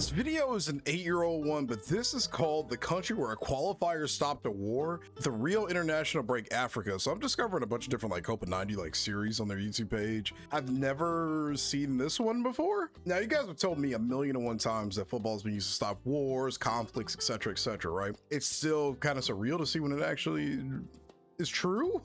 This video is an 8-year-old one, but this is called The Country Where a Qualifier Stopped a War, the real international break Africa. So I'm discovering a bunch of different like Copa 90 like series on their YouTube page. I've never seen this one before. Now you guys have told me 1,000,001 times that football has been used to stop wars, conflicts, etc., right? It's still kind of surreal to see when it actually is true.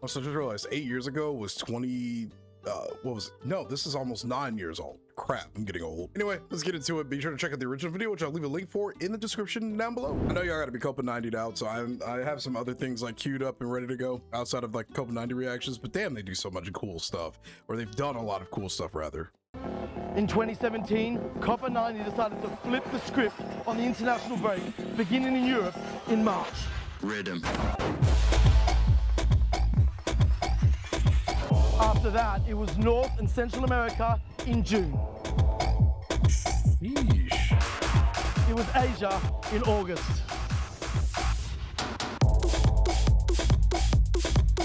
Also just realized 8 years ago was 20, what was it? No, this is almost 9 years old. Crap, I'm getting old. Anyway, let's get into it. Be sure to check out the original video, which I'll leave a link for in the description down below. I know y'all gotta be Copa 90'd out, so I have some other things like queued up and ready to go outside of like Copa 90 reactions, but damn, they do so much cool stuff, or they've done a lot of cool stuff rather. In 2017, Copa 90 decided to flip the script on the international break, beginning in Europe in March. Rhythm. After that, it was North and Central America in June. Yeesh. It was Asia in August.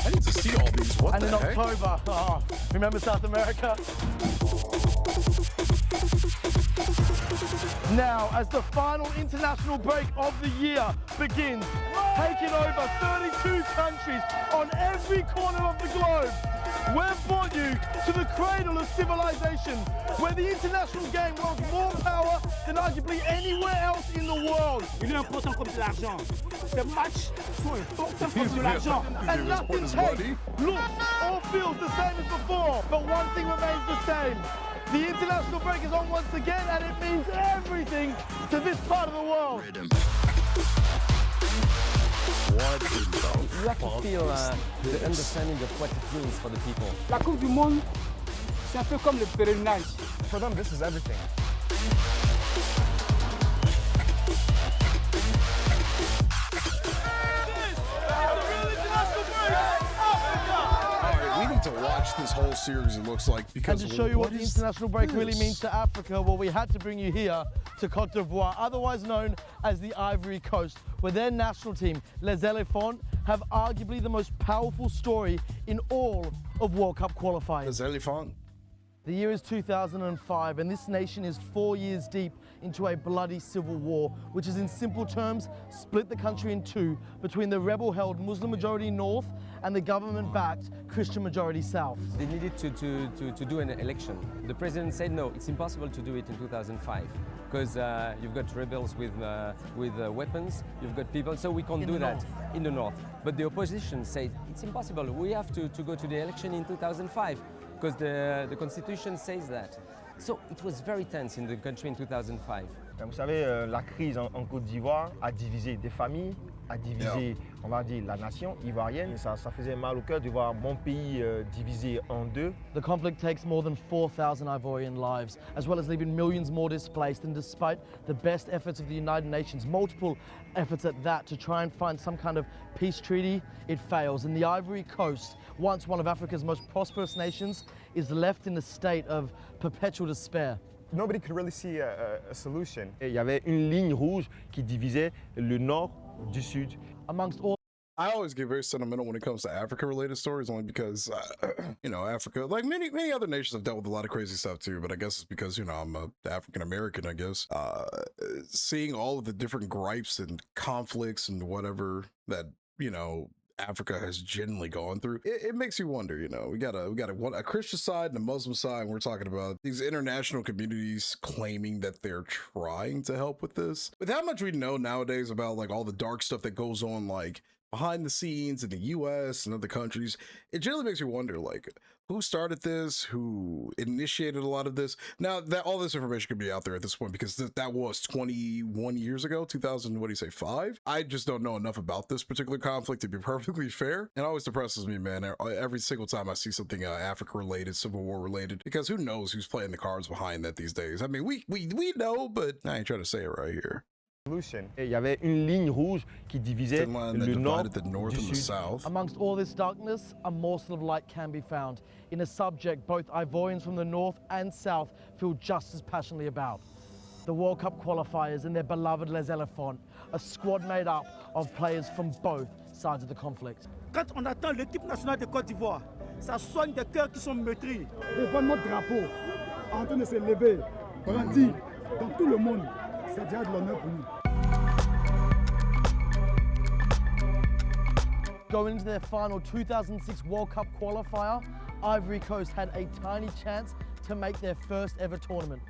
I need to see all these. What and the in heck? October, remember South America? Now, as the final international break of the year begins, taking over 32 countries on every corner of the globe, we've brought you to the cradle of civilization, where the international game holds more power than arguably anywhere else in the world. Il est important comme de l'argent. Ces matchs sont importants comme de l'argent. And nothing takes, looks, or feels the same as before, but one thing remains the same. The international break is on once again, and it means everything to this part of the world. Rhythm. What in the You have to feel the understanding of what it means for the people. La Coupe du Monde, c'est un peu comme le pèlerinage. For them, this is everything. We need to watch this whole series, it looks like, because And to show you what the is international break really this? means to Africa, well, we had to bring you here to Côte d'Ivoire, otherwise known as the Ivory Coast, where their national team, Les Elephants, have arguably the most powerful story in all of World Cup qualifying. Les Elephants. The year is 2005, and this nation is 4 years deep into a bloody civil war, which is in simple terms split the country in two between the rebel-held Muslim-majority North and the government-backed Christian-majority South. They needed to do an election. The president said no, it's impossible to do it in 2005 because you've got rebels with weapons, you've got people, so we can't do that in the north. But the opposition said it's impossible, we have to go to the election in 2005 because the constitution says that. So it was very tense in the country in 2005. Vous savez, la crise en Côte d'Ivoire a divisé des familles, a divisé, on va dire, la nation ivoirienne. Et ça faisait mal au cœur de voir mon pays divisé en deux. The conflict takes more than 4,000 Ivorian lives, as well as leaving millions more displaced. And despite the best efforts of the United Nations, multiple efforts at that, to try and find some kind of peace treaty, it fails. And the Ivory Coast, once one of Africa's most prosperous nations, is left in a state of perpetual despair. Nobody could really see a solution. Et il y avait une ligne rouge qui divisait le nord du sud. Amongst all I always get very sentimental when it comes to Africa-related stories, only because, you know, Africa, like many other nations, have dealt with a lot of crazy stuff too. But I guess it's because, you know, I'm a African-American, I guess. Seeing all of the different gripes and conflicts and whatever that, you know, Africa has generally gone through, it makes you wonder. You know, we got a Christian side and a Muslim side, and we're talking about these international communities claiming that they're trying to help with this. With how much we know nowadays about like all the dark stuff that goes on, like behind the scenes in the US and other countries, it generally makes you wonder, like, who started this, who initiated a lot of this. Now that all this information could be out there at this point, because that was 21 years ago, 2000, what do you say, 5? I just don't know enough about this particular conflict to be perfectly fair. It always depresses me, man, every single time I see something Africa related, Civil War related, because who knows who's playing the cards behind that these days. I mean, we know, but I ain't trying to say it right here. Et il y avait une ligne rouge qui divisait le nord the north du and the sud. south. Amongst all this darkness, a morsel of light can be found in a subject both Ivorians from the north and south feel just as passionately about. The World Cup qualifiers and their beloved Les Elephants, a squad made up of players from both sides of the conflict. Quand on attend l'équipe nationale de Côte d'Ivoire, ça soigne des cœurs qui sont meurtris. Et voit notre drapeau en train de se lever. On a dit, dans tout le monde. C'est déjà de l'honneur pour nous. Going into their final 2006 World Cup qualifier, Ivory Coast had a tiny chance to make their first ever tournament.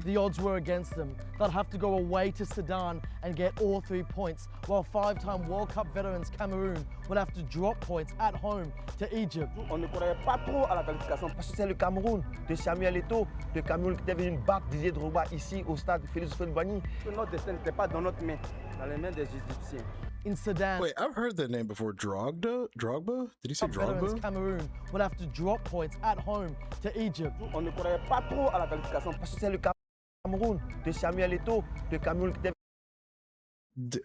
The odds were against them. They'd have to go away to Sudan and get all 3 points, while 5-time World Cup veterans Cameroon would have to drop points at home to Egypt. On ne croyait pas trop à la qualification parce que c'est le Cameroun de Samuel Eto'o, le Cameroun qui était venu battre Didier Drogba ici au stade Félix Houphouët-Boigny. Notre destin n'était pas dans notre main, dans les mains des Égyptiens. In Sudan, Wait, I've heard that name before. Drogba? Did he say veterans Drogba? Cameroon would have to drop points at home to Egypt. On ne croyait pas trop à la qualification parce que c'est le Cameroun de Samuel Eto'o, le Cameroun qui était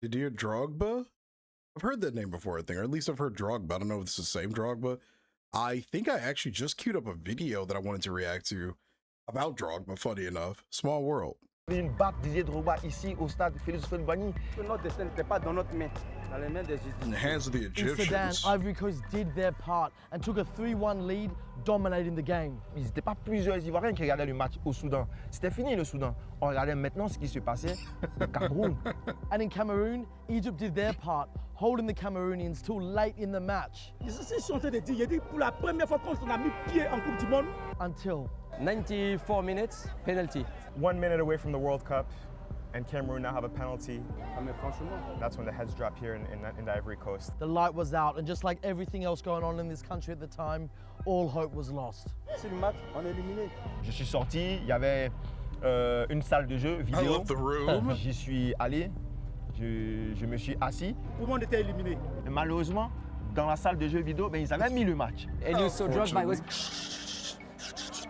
Didier Drogba? I've heard that name before, I think, or at least I've heard Drogba. I don't know if it's the same Drogba. I think I actually just queued up a video that I wanted to react to about Drogba, funny enough. Small world. venu battre Didier Drogba ici au stade Félix Houphouët-Boigny. Notre destin n'était pas dans notre main, dans les mains des In the Égyptiens. hands of the In Sudan, Egyptians. Ivory Coast did their part and took a 3-1 lead, dominating the game. Ils n'étaient pas plusieurs Ivoiriens qui regardaient le match au Soudan. C'était fini le Soudan. On regardait maintenant ce qui se passait au Cameroun. And in Cameroon, Egypt did their part, holding the Cameroonians till late in the match. Je suis en train de dire, il dit pour la première fois qu'on a mis pied en Coupe du Monde. Until 94 minutes, penalty. 1 minute away from the World Cup, and Cameroon now have a penalty. Ah, mais franchement, That's when the heads drop here in the Ivory Coast. the light was out, and just like everything else going on in this country at the time, all hope was lost. c'est le match, on est éliminé. Je suis sorti, il y avait une salle de jeu I vidéo. love the room. J'y suis allé, je me suis assis. Tout le monde était éliminé. Et malheureusement, dans la salle de jeu vidéo, ben, ils avaient mis le match. And you saw Drogba was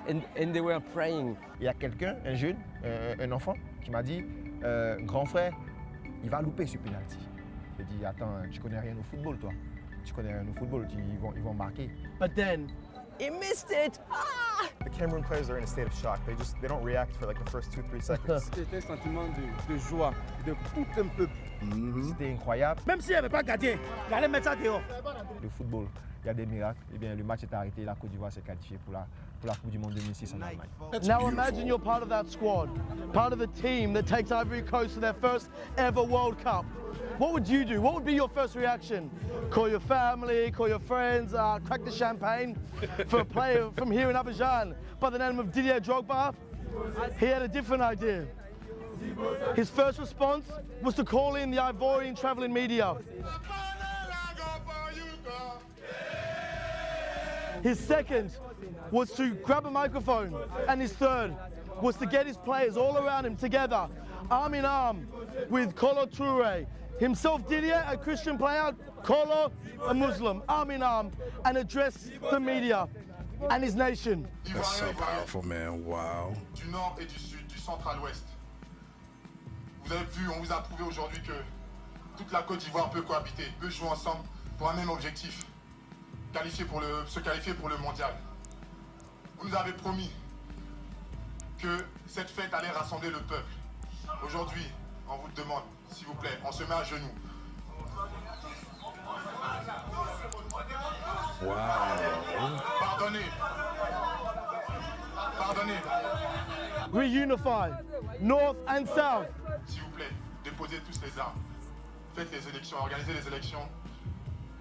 and they were praying. Il y a quelqu'un, un jeune, un enfant, qui m'a dit grand frère, il va louper ce penalty. J'ai dit attends, tu connais rien au football toi. Tu connais rien au football, ils vont marquer. But then, He missed it. The Cameroon players are in a state of shock. They don't react for like the first 2-3 seconds. C'était un sentiment de joie, de tout un peuple. C'était incroyable. Même s'il n'y avait pas gardien, il allait mettre ça dehors. Le football, il y a des miracles. Eh bien, le match est arrêté, la Côte d'Ivoire s'est qualifiée pour la Coupe du Monde 2006 en Allemagne. That's now beautiful. imagine you're part of that squad, part of the team that takes Ivory Coast to their first ever World Cup. What would you do? What would be your first reaction? Call your family, call your friends, crack the champagne for a player from here in Abidjan by the name of Didier Drogba? He had a different idea. His first response was to call in the Ivorian travelling media. His second was to grab a microphone, and his third was to get his players all around him together, arm in arm with Kolo Touré, himself Didier, a Christian player, Kolo, a Muslim, arm in arm, and address the media and his nation. That's so powerful, man. Wow. Du nord et du sud, du centre à l'ouest. Vous avez vu, on vous a prouvé aujourd'hui que toute la Côte d'Ivoire peut cohabiter, peut jouer ensemble pour un même objectif, se qualifier pour le mondial. Vous nous avez promis que cette fête allait rassembler le peuple. Aujourd'hui, on vous demande, s'il vous plaît, on se met à genoux. Wow. Pardonnez. Pardonnez. Reunify, North and South. S'il vous plaît, déposez tous les armes. Faites les élections, organisez les élections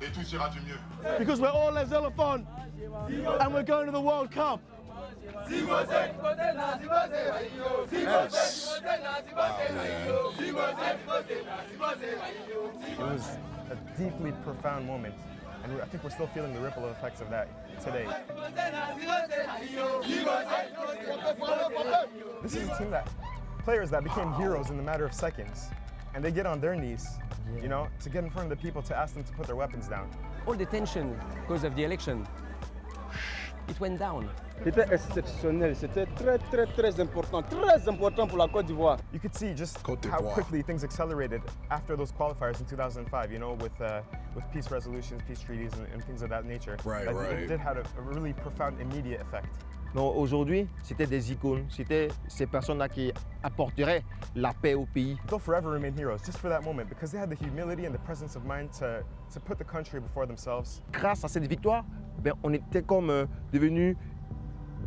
et tout ira du mieux. Because we're all les elephants and we're going to the World Cup. Yes. It was a deeply profound moment. And I think we're still feeling the ripple effects of that today. This is a team players that became heroes in the matter of seconds. And they get on their knees, you know, to get in front of the people to ask them to put their weapons down. All the tension because of the election, it went down. C'était exceptionnel, c'était très important pour la Côte d'Ivoire. You could see just Côte how d'Ivoire. quickly things accelerated after those qualifiers in 2005, you know, with peace resolutions, peace treaties, and things of that nature. Right, That right. It did have a really profound immediate effect. Non, aujourd'hui, c'était des icônes, c'était ces personnes-là qui apporteraient la paix au pays. They'll forever remain heroes just for that moment because they had the humility and the presence of mind to put the country before themselves. Grâce à cette victoire, ben, on était comme devenus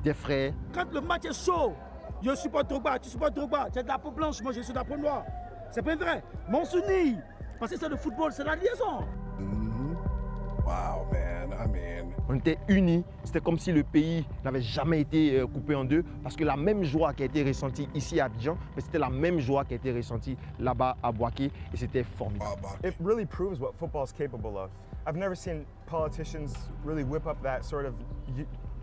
des frères. Quand le match est chaud, Je supporte Drogba, tu supportes Drogba. Tu es de la peau blanche, moi je suis de la peau noire. C'est pas vrai. Mais on s'unit. Parce que c'est le football, c'est la liaison. Wow, man. I mean, On était unis, c'était comme si le pays n'avait jamais été coupé en deux, parce que la même joie qui a été ressentie ici à Abidjan, mais c'était la même joie qui a été ressentie là-bas à Bouaké, et c'était formidable. It really proves what football is capable of. I've never seen politicians really whip up that sort of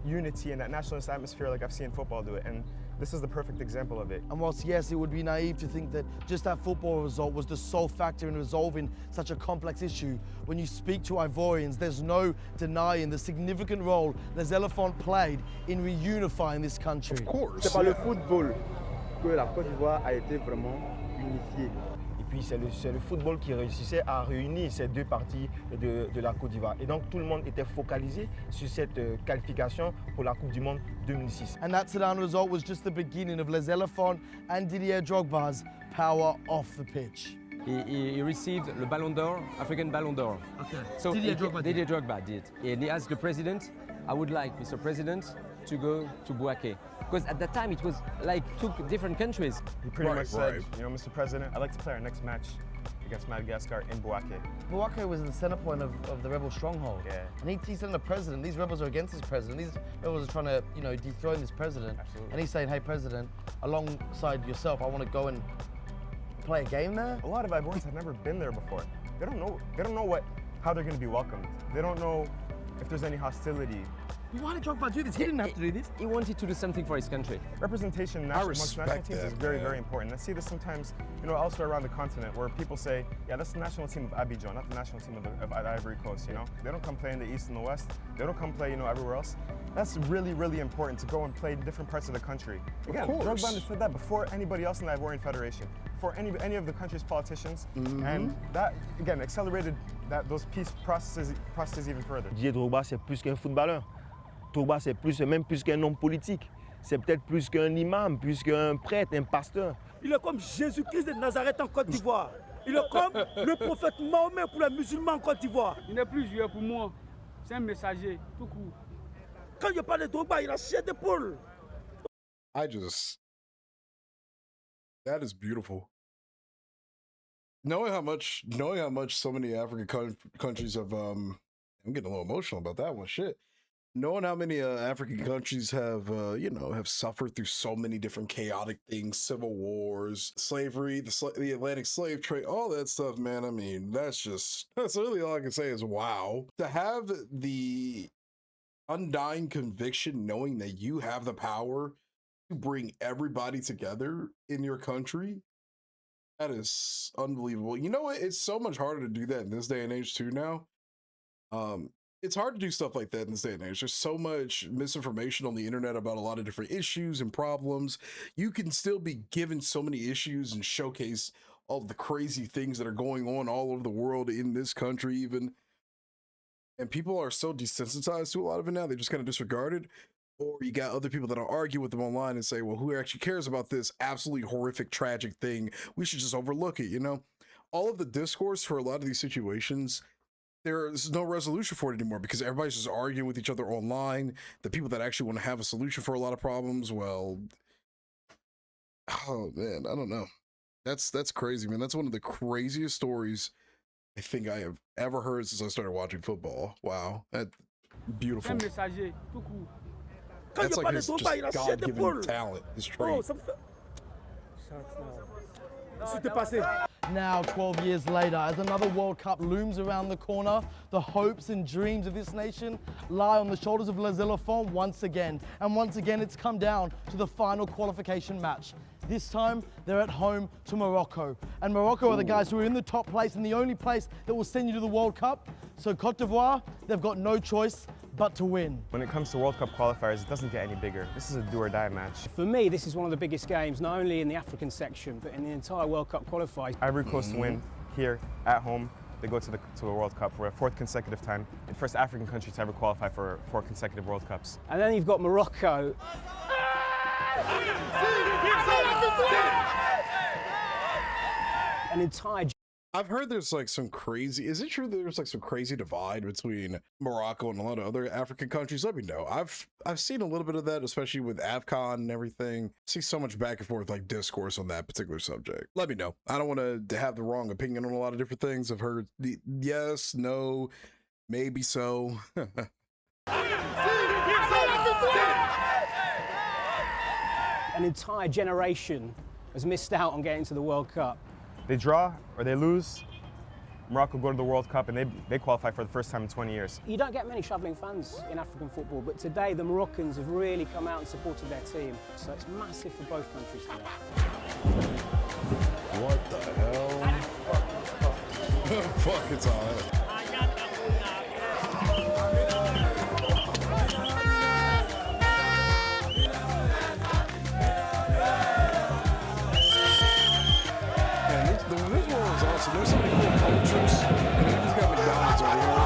unity and that nationalist atmosphere like I've seen football do it, and this is the perfect example of it. And whilst, yes, it would be naive to think that just that football result was the sole factor in resolving such a complex issue, when you speak to Ivorians, there's no denying the significant role Les Elephants played in reunifying this country. of course. C'est par le football que la Côte d'Ivoire a été vraiment unifiée. Et puis c'est le football qui réussissait à réunir ces deux parties de la Côte d'Ivoire. Et donc tout le monde était focalisé sur cette qualification pour la Coupe du Monde 2006. And that Sudan result was just the beginning of Les Elephants and Didier Drogba's power off the pitch. He received the Ballon d'Or, African Ballon d'Or. Okay. So Didier Drogba did. Didier Drogba did. And he asked the president, I would like, Mr. President, to go to Bouaké. Because at that time it was like two different countries. He pretty much said, right. you know, Mr. President, I'd like to play our next match against Madagascar in Bouaké. Bouaké was the center point of the rebel stronghold. Yeah. And he's saying the president, these rebels are against this president. These rebels are trying to, you know, dethrone this president. Absolutely. And he's saying, hey, president, alongside yourself, I want to go and play a game there. A lot of Ivorians have never been there before. They don't know how they're going to be welcomed. They don't know if there's any hostility. Why did Drogba do this? He didn't have to do this. He wanted to do something for his country. Representation amongst national respect teams is that, very, man. very important. I see this sometimes, you know, elsewhere around the continent where people say, yeah, that's the national team of Abidjan, not the national team of Ivory Coast, you know? They don't come play in the East and the West. They don't come play, you know, everywhere else. That's really, really important to go and play in different parts of the country. Again, course. Drogba understood that before anybody else in the Ivorian Federation, before any of the country's politicians, and that, again, accelerated those peace processes even further. Didier Drogba, c'est plus qu'un footballeur. Drogba, c'est même plus qu'un homme politique. C'est peut-être plus qu'un imam, plus qu'un prêtre, un pasteur. Il est comme Jésus-Christ de Nazareth en Côte d'Ivoire. Il est comme le prophète Mahomet pour les musulmans en Côte d'Ivoire. Il n'est plus joueur pour moi, c'est un messager, tout court. Quand je parle de Drogba, il a chié d'épaule. That is beautiful. Knowing how much so many African countries have, I'm getting a little emotional about that one. Shit. Knowing how many African countries have, have suffered through so many different chaotic things, civil wars, slavery, the Atlantic slave trade, all that stuff, man. I mean, that's really all I can say is wow. To have the undying conviction knowing that you have the power to bring everybody together in your country, that is unbelievable. You know what? It's so much harder to do that in this day and age too now. It's hard to do stuff like that in this day and age. There's so much misinformation on the internet about a lot of different issues and problems. You can still be given so many issues and showcase all the crazy things that are going on all over the world, in this country even. And people are so desensitized to a lot of it now, they just kind of disregard it. Or you got other people that'll argue with them online and say, well, who actually cares about this absolutely horrific, tragic thing? We should just overlook it, you know? All of the discourse for a lot of these situations, there's no resolution for it anymore because everybody's just arguing with each other online. The people that actually want to have a solution for a lot of problems, well, oh man, I don't know. That's crazy, man. That's one of the craziest stories I think I have ever heard since I started watching football. Wow, that's beautiful. Un messager, tout court. That's like his just God-given talent, his trait. Oh, ça me fait... C'était passé. Now, 12 years later, as another World Cup looms around the corner, the hopes and dreams of this nation lie on the shoulders of Les Elephants once again. And once again, it's come down to the final qualification match. This time, they're at home to Morocco. And Morocco are the guys who are in the top place and the only place that will send you to the World Cup. So Côte d'Ivoire, they've got no choice but to win. When it comes to World Cup qualifiers, it doesn't get any bigger. This is a do or die match. For me, this is one of the biggest games, not only in the African section, but in the entire World Cup qualifiers. Ivory Coast win here at home. They go to the World Cup for a fourth consecutive time. The first African country to ever qualify for 4 consecutive World Cups. And then you've got Morocco. An entire I've heard there's like some crazy, is it true that there's like some crazy divide between Morocco and a lot of other African countries? Let me know. I've seen a little bit of that, especially with AFCON and everything. I see so much back and forth like discourse on that particular subject. Let me know. I don't want to have the wrong opinion on a lot of different things. I've heard the yes, no, maybe so. An entire generation has missed out on getting to the World Cup. They draw or they lose, Morocco go to the World Cup and they qualify for the first time in 20 years. You don't get many travelling fans in African football, but today the Moroccans have really come out and supported their team. So it's massive for both countries today. What the hell? Fuck, it's on. There's so many cool cultures, and they just got McDonald's over here.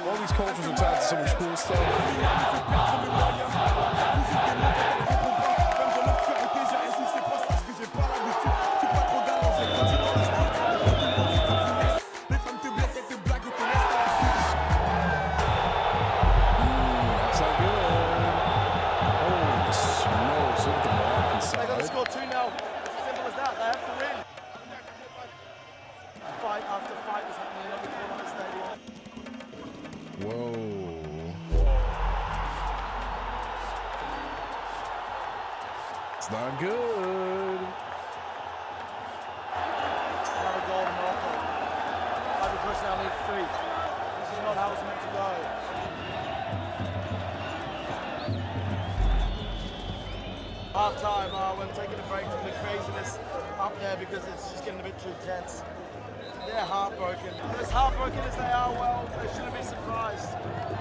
All these cultures are tied to so much cool stuff. That's not good. Holy smokes, look at the Moroccan side. They got to score 2-0. It's as simple as that. They have to win. Fight after fight is happening in every corner of the stadium. Whoa. It's not good. Another goal to Morocco. Ivory Coast now need 3. This is not how it's meant to go. Half time, we're taking a break from the craziness up there because it's just getting a bit too tense. They're heartbroken. As heartbroken as they are, well, they shouldn't be surprised.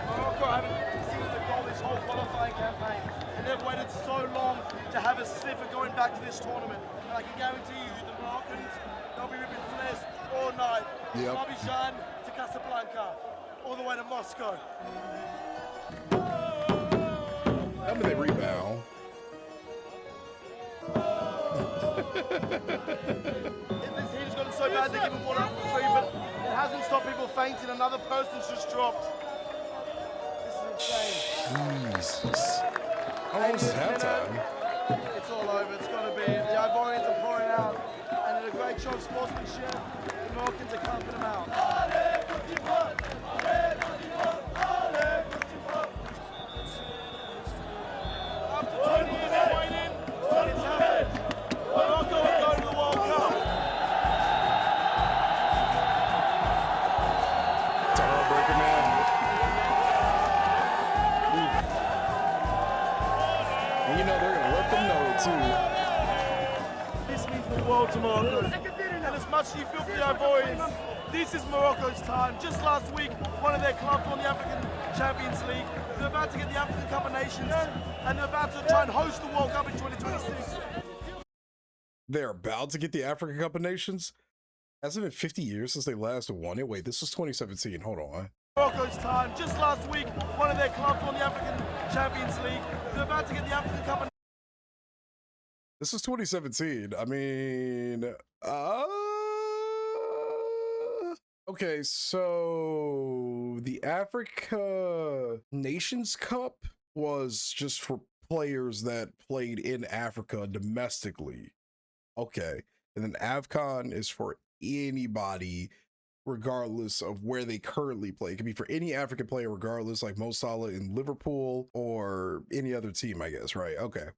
Morocco haven't seen the goal this whole qualifying campaign, and they've waited so long to have a sniff of going back to this tournament. And I can guarantee you, the Moroccans, they'll be ripping flares all night. Yep. From Abidjan to Casablanca, all the way to Moscow. How did they rebound? This heat has gotten so bad they give them water up for free, but it hasn't stopped people fainting. Another person's just dropped. This is insane. Jesus. How long is this halftime? It's all over. It's got to be. The Ivorians are pouring out, and in a great show of sportsmanship, the Moroccans are clamping them out. After 20 years of waiting, it's happened. Morocco are going to the World Cup. It's a heartbreaker, man. And you know they're going to let them know, too. This means the world to Morocco. And as much as you feel for the Ivorians, this is Morocco's time. Just last week, one of their clubs won the African Champions League. They're about to get the African Cup of Nations, and they're about to try and host the World Cup in 2026. They're about to get the African Cup of Nations? Hasn't it been 50 years since they last won it? Wait, this was 2017. Hold on. Morocco's time. Just last week, one of their clubs won the African Champions League. They're about to get the African Cup of This is 2017. I mean, okay, so the Africa Nations Cup was just for players that played in Africa domestically. Okay, and then AFCON is for anybody regardless of where they currently play. It could be for any African player regardless, like Mo Salah in Liverpool or any other team, I guess, right? Okay.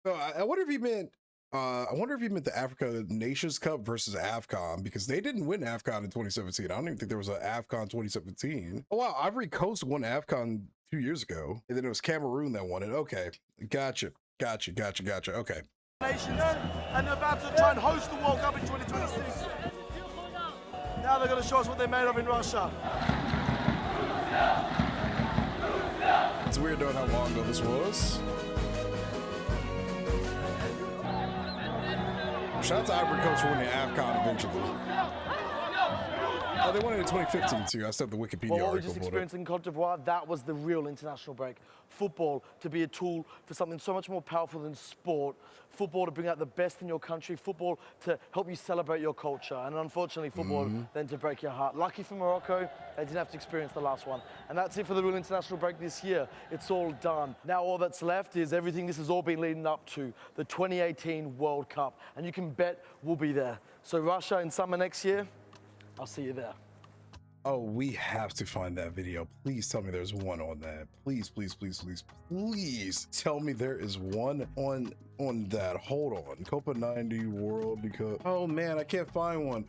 So I wonder if he meant the Africa Nations Cup versus AFCON, because they didn't win AFCON in 2017. I don't even think there was an AFCON 2017. Oh wow, Ivory Coast won AFCON 2 years ago, and then it was Cameroon that won it. Okay, gotcha. Okay. Nations, and they're about to try and host the World Cup in 2026. Now they're going to show us what they're made of in Russia. It's weird knowing how long ago this was. Shout out to Ivory Coast for winning AFCON eventually. Oh, they won it in 2015 too. I still have the Wikipedia Well, what we article. just pulled up. experienced in Cote d'Ivoire, that was the real international break. Football to be a tool for something so much more powerful than sport. Football to bring out the best in your country. Football to help you celebrate your culture. And unfortunately, football then to break your heart. Lucky for Morocco, they didn't have to experience the last one. And that's it for the real international break this year. It's all done. Now all that's left is everything this has all been leading up to, the 2018 World Cup. And you can bet we'll be there. So Russia in summer next year, I'll see you there. Oh, we have to find that video. Please tell me there's one on that. Please, please, please, please, please tell me there is one on that. Hold on. Copa 90 World because oh man, I can't find one.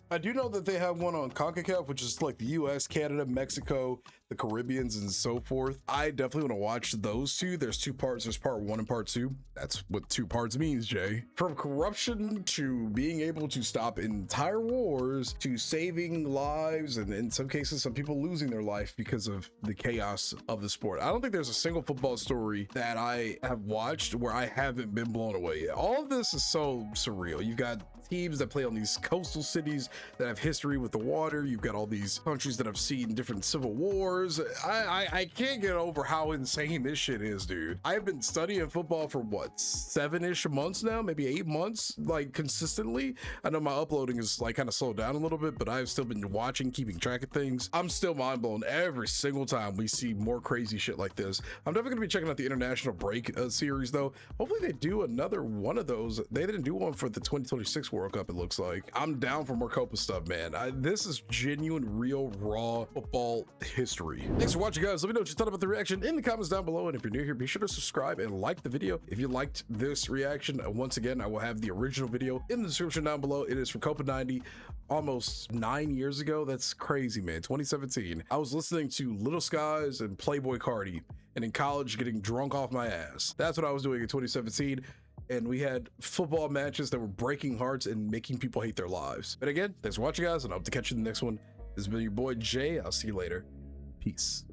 I do know that they have one on CONCACAF, which is like the US, Canada, Mexico, the Caribbeans, and so forth. I definitely want to watch those two. There's two parts. There's part 1 and part 2. That's what 2 parts means, Jay. From corruption to being able to stop entire wars to saving lives, and in some cases, some people losing their life because of the chaos of the sport. I don't think there's a single football story that I have watched where I haven't been blown away yet. All of this is so surreal. You've got teams that play on these coastal cities that have history with the water. You've got all these countries that have seen different civil wars. I can't get over how insane this shit is, dude. I've been studying football for what, 7-ish months now, maybe 8 months, like consistently. I know my uploading is like kind of slowed down a little bit, but I've still been watching, keeping track of things. I'm still mind blown every single time we see more crazy shit like this. I'm definitely gonna be checking out the international break series though. Hopefully they do another one of those. They didn't do one for the 2026 World Cup, it looks like. I'm down for more Copa stuff, man. This is genuine, real, raw football history. Thanks for watching, guys. Let me know what you thought about the reaction in the comments down below. And if you're new here, be sure to subscribe and like the video. If you liked this reaction, once again, I will have the original video in the description down below. It is from Copa 90, almost 9 years ago. That's crazy, man. 2017. I was listening to Little Skies and Playboy Cardi, and in college getting drunk off my ass. That's what I was doing in 2017. And we had football matches that were breaking hearts and making people hate their lives. But again, thanks for watching, guys, and I hope to catch you in the next one. This has been your boy Jay. I'll see you later. Peace.